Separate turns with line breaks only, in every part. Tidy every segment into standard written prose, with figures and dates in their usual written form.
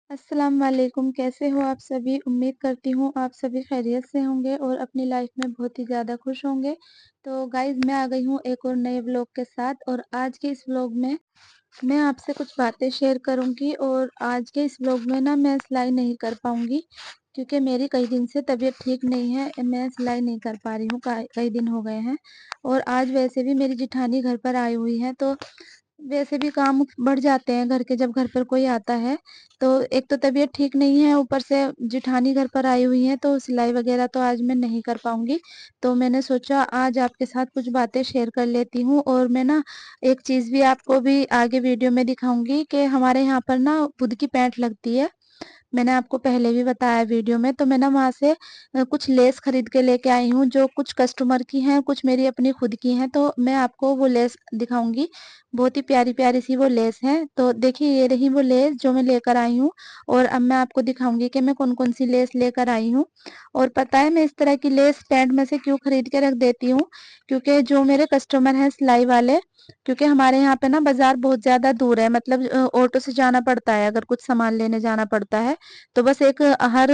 अस्सलाम वालेकुम। कैसे हो आप सभी? उम्मीद करती हूँ आप सभी खैरियत से होंगे और अपनी लाइफ में बहुत ही ज़्यादा खुश होंगे। तो गाइज़ मैं आ गई हूँ एक और नए व्लॉग के साथ और आज के इस व्लॉग में मैं आपसे कुछ बातें शेयर करूँगी और आज के इस व्लॉग में ना मैं सिलाई नहीं कर पाऊँगी क्योंकि मेरी कई दिन से तबीयत ठीक नहीं है। मैं सिलाई नहीं कर पा रही हूँ, कई दिन हो गए हैं और आज वैसे भी मेरी जेठानी घर पर आई हुई है तो वैसे भी काम बढ़ जाते हैं घर के जब घर पर कोई आता है। तो एक तो तबीयत ठीक नहीं है, ऊपर से जेठानी घर पर आई हुई हैं तो सिलाई वगैरह तो आज मैं नहीं कर पाऊँगी। तो मैंने सोचा आज आपके साथ कुछ बातें शेयर कर लेती हूँ और मैं ना एक चीज़ भी आपको भी आगे वीडियो में दिखाऊँगी कि हमारे यहाँ पर ना खुद की पैंट लगती है। मैंने आपको पहले भी बताया वीडियो में, तो मैं ना वहाँ से कुछ लेस खरीद के लेके आई हूँ, जो कुछ कस्टमर की हैं, कुछ मेरी अपनी खुद की हैं, तो मैं आपको वो लेस दिखाऊँगी। बहुत ही प्यारी-प्यारी सी वो लेस हैं। तो देखिए ये रही वो लेस जो मैं लेकर आई हूँ और अब मैं आपको दिखाऊँगी कि मैं कौन-कौन सी लेस लेकर आई हूँ। और पता है मैं इस तरह की लेस पैंट में से क्यों खरीद के रख देती हूँ, क्योंकि जो मेरे कस्टमर हैं सिलाई वाले, क्योंकि हमारे यहाँ पे ना बाज़ार बहुत ज़्यादा दूर है, मतलब ऑटो से जाना पड़ता है अगर कुछ सामान लेने जाना पड़ता है। तो बस एक हर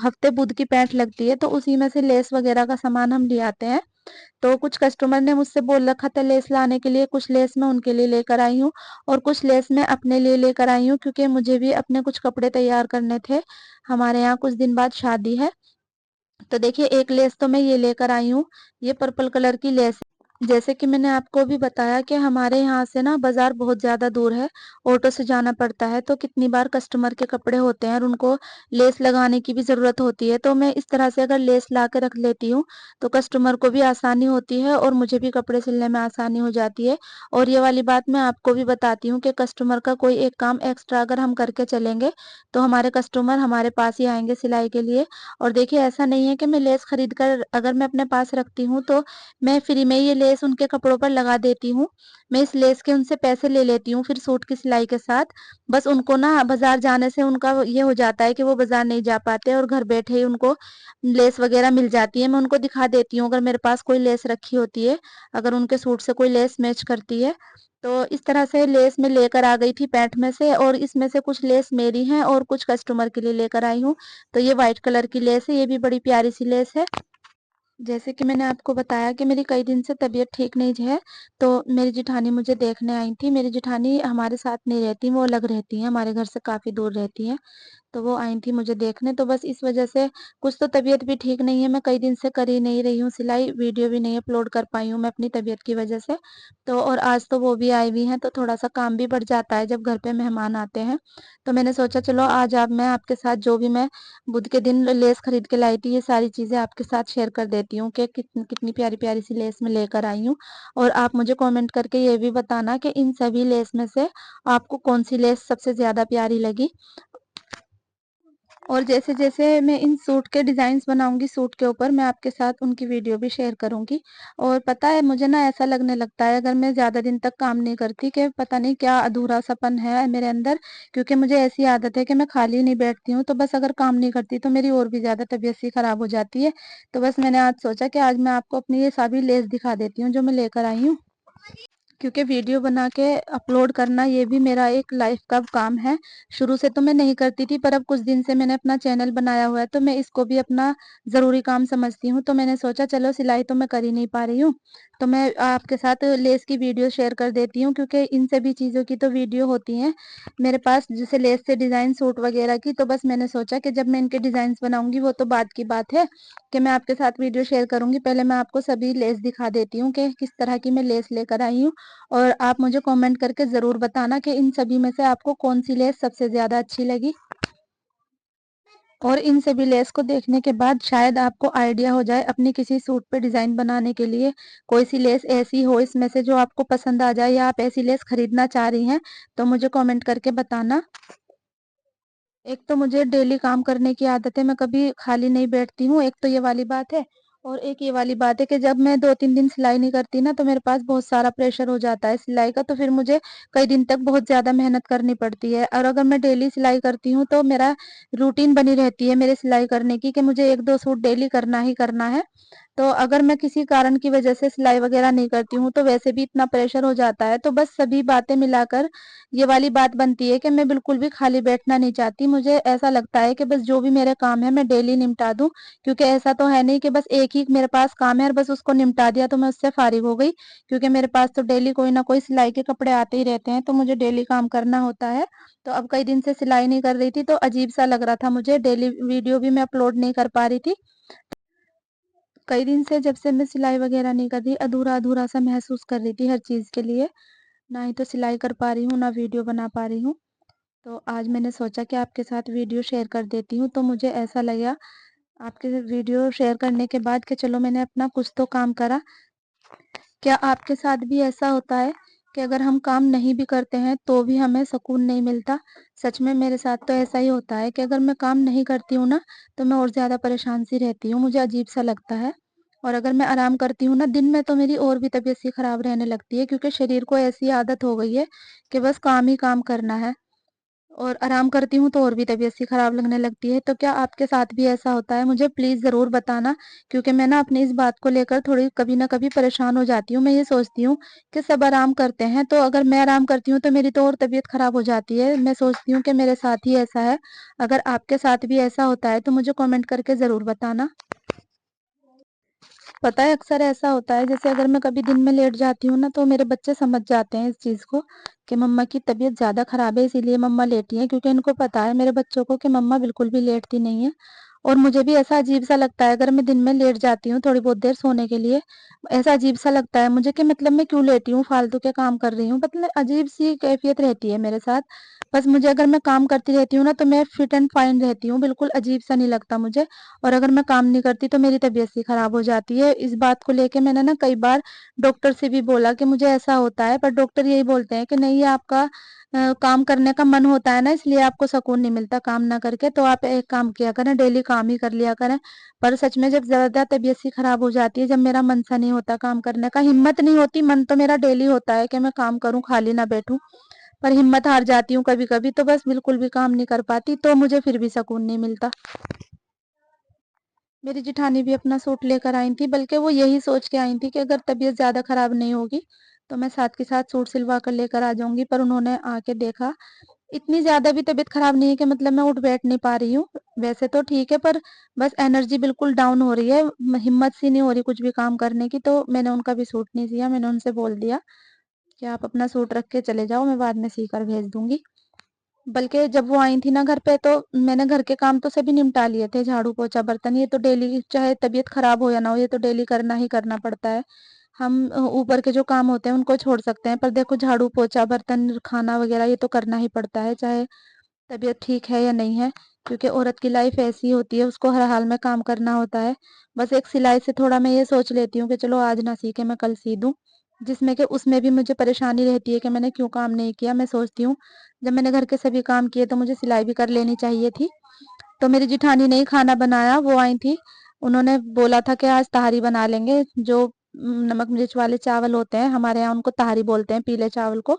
हफ्ते बुध की पैंट लगती है तो उसी में से लेस वगैरह का सामान हम ले आते हैं। तो कुछ कस्टमर ने मुझसे बोल रखा था लेस लाने के लिए, कुछ लेस मैं उनके लिए लेकर आई हूँ और कुछ लेस मैं अपने लिए लेकर आई हूँ क्योंकि मुझे भी अपने कुछ कपड़े तैयार करने थे। हमारे यहाँ कुछ दिन बाद शादी है। तो देखिए एक लेस तो मैं ये लेकर आई हूँ, ये पर्पल कलर की लेस है। जैसे कि मैंने आपको भी बताया कि हमारे यहाँ से ना बाजार बहुत ज़्यादा दूर है, ऑटो से जाना पड़ता है, तो कितनी बार कस्टमर के कपड़े होते हैं और उनको लेस लगाने की भी ज़रूरत होती है। तो मैं इस तरह से अगर लेस ला के रख लेती हूँ, तो कस्टमर को भी आसानी होती है और मुझे भी कपड़े सिलने में आसानी हो जाती है। और ये वाली बात मैं आपको भी बताती हूँ कि कस्टमर का कोई एक काम एक्स्ट्रा अगर हम करके चलेंगे, तो हमारे कस्टमर हमारे पास ही आएँगे सिलाई के लिए। और देखिए ऐसा नहीं है कि मैं लेस खरीद कर अगर मैं अपने पास रखती हूँ तो मैं फ्री में ये लेस उनके कपड़ों पर लगा देती हूँ। मैं इस लेस के उनसे पैसे ले लेती हूँ फिर सूट की सिलाई के साथ। बस उनको ना बाज़ार जाने से उनका ये हो जाता है कि वो बाज़ार नहीं जा पाते और घर बैठे ही उनको लेस वगैरह मिल जाती है। मैं उनको दिखा देती हूँ अगर मेरे पास कोई लेस रखी होती है, अगर उनके सूट से कोई लेस मैच करती है। तो इस तरह से लेस मैं लेकर आ गई थी पैंट में से और इसमें से कुछ लेस मेरी हैं और कुछ कस्टमर के लिए लेकर आई हूँ। तो ये व्हाइट कलर की लेस है, ये भी बड़ी प्यारी सी लेस है। जैसे कि मैंने आपको बताया कि मेरी कई दिन से तबीयत ठीक नहीं है, तो मेरी जेठानी मुझे देखने आई थी। मेरी जेठानी हमारे साथ नहीं रहती, वो अलग रहती हैं, हमारे घर से काफ़ी दूर रहती हैं। तो वो आई थी मुझे देखने, तो बस इस वज़ह से कुछ तो तबीयत भी ठीक नहीं है, मैं कई दिन से कर ही नहीं रही हूँ सिलाई, वीडियो भी नहीं अपलोड कर पाई हूँ मैं अपनी तबीयत की वज़ह से। तो और आज तो वो भी आई हुई हैं, तो थोड़ा-सा काम भी बढ़ जाता है जब घर पे मेहमान आते हैं। तो मैंने सोचा चलो आज आप मैं आपके साथ जो भी मैं बुध के दिन लेस खरीद के लाई थी, ये सारी चीज़ें आपके साथ शेयर कर देती हूँ कि कितनी प्यारी-प्यारी सी लेस मैं लेकर आई हूँ। और आप मुझे कमेंट करके ये भी बताना कि इन सभी लेस में से आपको कौन-सी लेस सबसे ज़्यादा प्यारी लगी। और जैसे-जैसे मैं इन सूट के डिज़ाइन्स बनाऊँगी सूट के ऊपर, मैं आपके साथ उनकी वीडियो भी शेयर करूँगी। और पता है मुझे ना ऐसा लगने लगता है अगर मैं ज़्यादा दिन तक काम नहीं करती कि पता नहीं क्या अधूरा-सापन है मेरे अंदर, क्योंकि मुझे ऐसी आदत है कि मैं खाली नहीं बैठती हूँ, तो बस अगर काम नहीं करती तो मेरी और भी ज़्यादा तबीयत सी खराब हो जाती है। तो बस मैंने आज सोचा कि आज मैं आपको अपनी ये सभी लेस दिखा देती हूँ जो मैं लेकर आई हूँ। क्योंकि वीडियो बना के अपलोड करना ये भी मेरा एक लाइफ का काम है। शुरू से तो मैं नहीं करती थी पर अब कुछ दिन से मैंने अपना चैनल बनाया हुआ है तो मैं इसको भी अपना ज़रूरी काम समझती हूँ। तो मैंने सोचा चलो सिलाई तो मैं कर ही नहीं पा रही हूँ, तो मैं आपके साथ लेस की वीडियो शेयर कर देती हूँ क्योंकि इन सभी चीज़ों की तो वीडियो होती हैं मेरे पास, जैसे लेस से डिज़ाइन सूट वगैरह की। तो बस मैंने सोचा कि जब मैं इनके डिज़ाइन्स बनाऊँगी वो तो बाद की बात है कि मैं आपके साथ वीडियो शेयर करूँगी। पहले मैं आपको सभी लेस दिखा देती हूँ कि किस तरह की मैं लेस लेकर आई हूँ। और आप मुझे कमेंट करके ज़रूर बताना कि इन सभी में से आपको कौन-सी लेस सबसे ज़्यादा अच्छी लगी। और इन सभी लेस को देखने के बाद शायद आपको आइडिया हो जाए अपनी किसी सूट पे डिज़ाइन बनाने के लिए, कोई-सी लेस ऐसी हो इसमें से जो आपको पसंद आ जाए या आप ऐसी लेस खरीदना चाह रही हैं, तो मुझे कमेंट करके बताना। एक तो मुझे डेली काम करने की आदत है, मैं कभी खाली नहीं बैठती हूँ, एक तो ये वाली बात है। और एक ये वाली बात है कि जब मैं 2-3 दिन सिलाई नहीं करती ना, तो मेरे पास बहुत सारा प्रेशर हो जाता है सिलाई का, तो फिर मुझे कई दिन तक बहुत ज़्यादा मेहनत करनी पड़ती है। और अगर मैं डेली सिलाई करती हूँ, तो मेरा रूटीन बनी रहती है मेरे सिलाई करने की कि मुझे 1-2 सूट डेली करना ही करना है। तो अगर मैं किसी कारण की वजह से सिलाई वगैरह नहीं करती हूँ तो वैसे भी इतना प्रेशर हो जाता है, तो बस सभी बातें मिलाकर ये वाली बात बनती है कि मैं बिल्कुल भी खाली बैठना नहीं चाहती। मुझे ऐसा लगता है कि बस जो भी मेरे काम है मैं डेली निपटा दूं, क्योंकि ऐसा तो है नहीं कि बस एक ही मेरे पास काम है और बस उसको निपटा दिया तो मैं उससे फारिग हो गई, क्योंकि मेरे पास तो डेली कोई ना कोई सिलाई के कपड़े आते ही रहते हैं, तो मुझे डेली काम करना होता है। तो अब कई दिन से सिलाई नहीं कर रही थी तो अजीब सा लग रहा था मुझे, डेली वीडियो भी मैं अपलोड नहीं कर पा रही थी। कई दिन से जब से मैं सिलाई वगैरह नहीं कर रही, अधूरा-अधूरा सा महसूस कर रही थी हर चीज़ के लिए। ना ही तो सिलाई कर पा रही हूँ, ना वीडियो बना पा रही हूँ। तो आज मैंने सोचा कि आपके साथ वीडियो शेयर कर देती हूँ, तो मुझे ऐसा लगा आपके वीडियो शेयर करने के बाद कि चलो मैंने अपना कुछ तो काम करा। क्या आपके साथ भी ऐसा होता है कि अगर हम काम नहीं भी करते हैं तो भी हमें सुकून नहीं मिलता? सच में मेरे साथ तो ऐसा ही होता है कि अगर मैं काम नहीं करती हूँ ना, तो मैं और ज़्यादा परेशान सी रहती हूँ, मुझे अजीब-सा लगता है। और अगर मैं आराम करती हूँ ना, दिन में तो मेरी और भी तबीयत सी खराब रहने लगती है, क्योंकि शरीर को ऐसी आदत हो गई है कि बस काम ही काम करना है। और आराम करती हूँ तो और भी तबीयत सी खराब लगने लगती है। तो क्या आपके साथ भी ऐसा होता है? मुझे प्लीज़ ज़रूर बताना, क्योंकि मैं ना अपनी इस बात को लेकर थोड़ी कभी न कभी परेशान हो जाती हूँ। मैं ये सोचती हूँ कि सब आराम करते हैं, तो अगर मैं आराम करती हूँ तो मेरी तो और तबीयत खराब हो जाती है। मैं सोचती हूँ कि मेरे साथ ही ऐसा है। अगर आपके साथ भी ऐसा होता है तो मुझे कमेंट करके ज़रूर बताना। पता है अक्सर ऐसा होता है, जैसे अगर मैं कभी दिन में लेट जाती हूँ ना तो मेरे बच्चे समझ जाते हैं इस चीज़ को कि मम्मा की तबीयत ज़्यादा ख़राब है इसीलिए मम्मा लेटी हैं, क्योंकि इनको पता है मेरे बच्चों को कि मम्मा बिल्कुल भी लेटती नहीं है। और मुझे भी ऐसा अजीब-सा लगता है अगर मैं दिन में लेट जाती हूँ थोड़ी बहुत देर सोने के लिए, ऐसा अजीब-सा लगता है मुझे कि मतलब मैं क्यों लेटी हूँ, फालतू के काम कर रही हूँ, मतलब अजीब-सी कैफ़ियत रहती है मेरे साथ। बस मुझे अगर मैं काम करती रहती हूँ ना तो मैं फिट एंड फाइन रहती हूँ, बिल्कुल अजीब-सा नहीं लगता मुझे। और अगर मैं काम नहीं करती तो मेरी तबीयत सी खराब हो जाती है। इस बात को लेके मैंने ना कई बार डॉक्टर से भी बोला कि मुझे ऐसा होता है, पर डॉक्टर यही बोलते हैं कि नहीं, ये आपका काम करने का मन होता है ना, इसलिए आपको सुकून नहीं मिलता काम ना करके, तो आप एक काम किया करें, डेली काम ही कर लिया करें। पर सच में जब ज़्यादा तबीयत सी खराब हो जाती है, जब मेरा मन सा नहीं होता काम करने का, हिम्मत नहीं होती, मन तो मेरा डेली होता है कि मैं काम करूँ, खाली ना बैठूँ, पर हिम्मत हार जाती हूँ कभी-कभी, तो बस बिल्कुल भी काम नहीं कर पाती, तो मुझे फिर भी सुकून नहीं मिलता। मेरी जेठानी भी अपना सूट लेकर आई थी, बल्कि वो यही सोच के आई थी कि अगर तबीयत ज़्यादा ख़राब नहीं होगी, तो मैं साथ के साथ सूट सिलवा कर लेकर आ जाऊँगी। पर उन्होंने आके देखा, इतनी ज़्यादा भी तबीयत ख़राब नहीं है कि मतलब मैं उठ बैठ नहीं पा रही हूँ। वैसे तो ठीक है, पर बस एनर्जी बिल्कुल डाउन हो रही है, हिम्मत सी नहीं हो रही कुछ भी काम करने की, तो मैंने उनका भी सूट नहीं सिया। मैंने उनसे बोल दिया कि आप अपना सूट रख के चले जाओ, मैं बाद में सीकर भेज दूँगी। बल्कि जब वो आई थी ना घर पे, तो मैंने घर के काम तो सभी निपटा लिए थे, झाड़ू पोछा बर्तन, ये तो डेली चाहे तबीयत खराब हो या ना हो, ये तो डेली करना ही करना पड़ता है। हम ऊपर के जो काम होते हैं उनको छोड़ सकते हैं, पर देखो झाड़ू पोछा बर्तन खाना वगैरह ये तो करना ही पड़ता है, चाहे तबीयत ठीक है या नहीं है, क्योंकि औरत की लाइफ ऐसी होती है, उसको हर हाल में काम करना होता है। बस एक सिलाई से थोड़ा मैं ये सोच लेती हूँ कि चलो आज ना सीखे मैं कल सी दूँ, जिसमें कि उसमें भी मुझे परेशानी रहती है कि मैंने क्यों काम नहीं किया। मैं सोचती हूँ जब मैंने घर के सभी काम किए तो मुझे सिलाई भी कर लेनी चाहिए थी। तो मेरी जेठानी ने ही खाना बनाया, वो आई थी, उन्होंने बोला था कि आज तहारी बना लेंगे, जो नमक मिर्च वाले चावल होते हैं, हमारे यहाँ उनको तहारी बोलते हैं, पीले चावल को।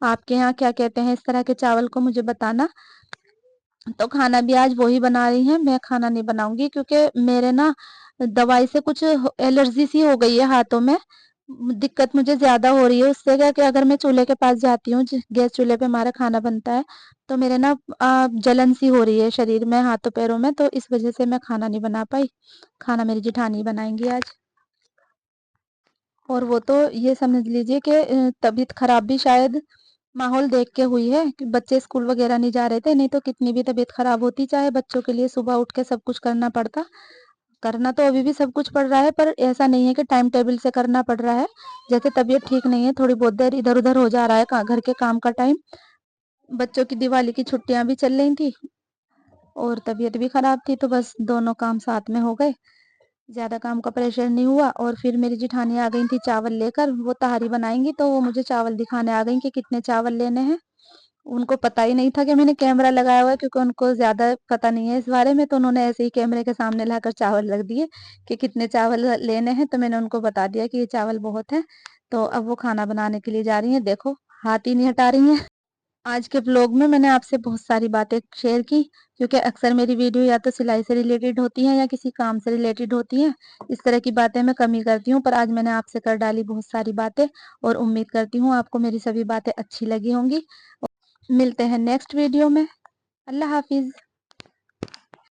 आपके यहाँ क्या कहते हैं इस तरह के चावल को, मुझे बताना। तो खाना भी आज वो ही बना रही हैं, मैं खाना नहीं बनाऊँगी, क्योंकि मेरे ना दवाई से कुछ एलर्जी सी हो गई है हाथों में। दिक्कत मुझे ज़्यादा हो रही है उससे, क्या कि अगर मैं चूल्हे के पास जाती हूँ, गैस चूल्हे पे हमारा खाना बनता है, तो मेरे ना जलन सी हो रही है शरीर में, हाथों पैरों में, तो इस वज़ह से मैं खाना नहीं बना पाई। खाना मेरी जेठानी बनाएँगी आज। और वो तो ये समझ लीजिए कि तबीयत खराब भी शायद माहौल देख के हुई है, कि बच्चे स्कूल वगैरह नहीं जा रहे थे, नहीं तो कितनी भी तबीयत खराब होती, चाहे बच्चों के लिए सुबह उठ के सब कुछ करना पड़ता। करना तो अभी भी सब कुछ पड़ रहा है, पर ऐसा नहीं है कि टाइम टेबल से करना पड़ रहा है। जैसे तबीयत ठीक नहीं है, थोड़ी बहुत देर इधर-उधर हो जा रहा है घर के काम का टाइम। बच्चों की दिवाली की छुट्टियां भी चल रही थी और तबीयत भी खराब थी, तो बस दोनों काम साथ में हो गए। ज़्यादा काम का प्रेशर नहीं हुआ, और फिर मेरी जेठानी आ गई थी चावल लेकर, वो तहारी बनाएँगी, तो वो मुझे चावल दिखाने आ गईं कि कितने चावल लेने हैं। उनको पता ही नहीं था कि मैंने कैमरा लगाया हुआ है, क्योंकि उनको ज़्यादा पता नहीं है इस बारे में, तो उन्होंने ऐसे ही कैमरे के सामने लाकर चावल रख दिए कि कितने चावल लेने हैं, तो मैंने उनको बता दिया कि ये चावल बहुत हैं। तो अब वो खाना बनाने के लिए जा रही हैं, देखो हाथ ही नहीं हटा रही हैं। آج کے ولاگ میں نے آپ سے بہت ساری باتیں شیئر کی، کیونکہ اکثر میری ویڈیو یا تو سلائی سے ریلیٹڈ ہوتی ہیں یا کسی کام سے ریلیٹڈ ہوتی ہیں۔ اس طرح کی باتیں میں کم ہی کرتی ہوں، پر آج میں نے آپ سے کر ڈالی بہت ساری باتیں، اور امید کرتی ہوں آپ کو میری سبھی باتیں اچھی لگی ہوں گی۔ ملتے ہیں نیکسٹ ویڈیو میں۔ اللہ حافظ۔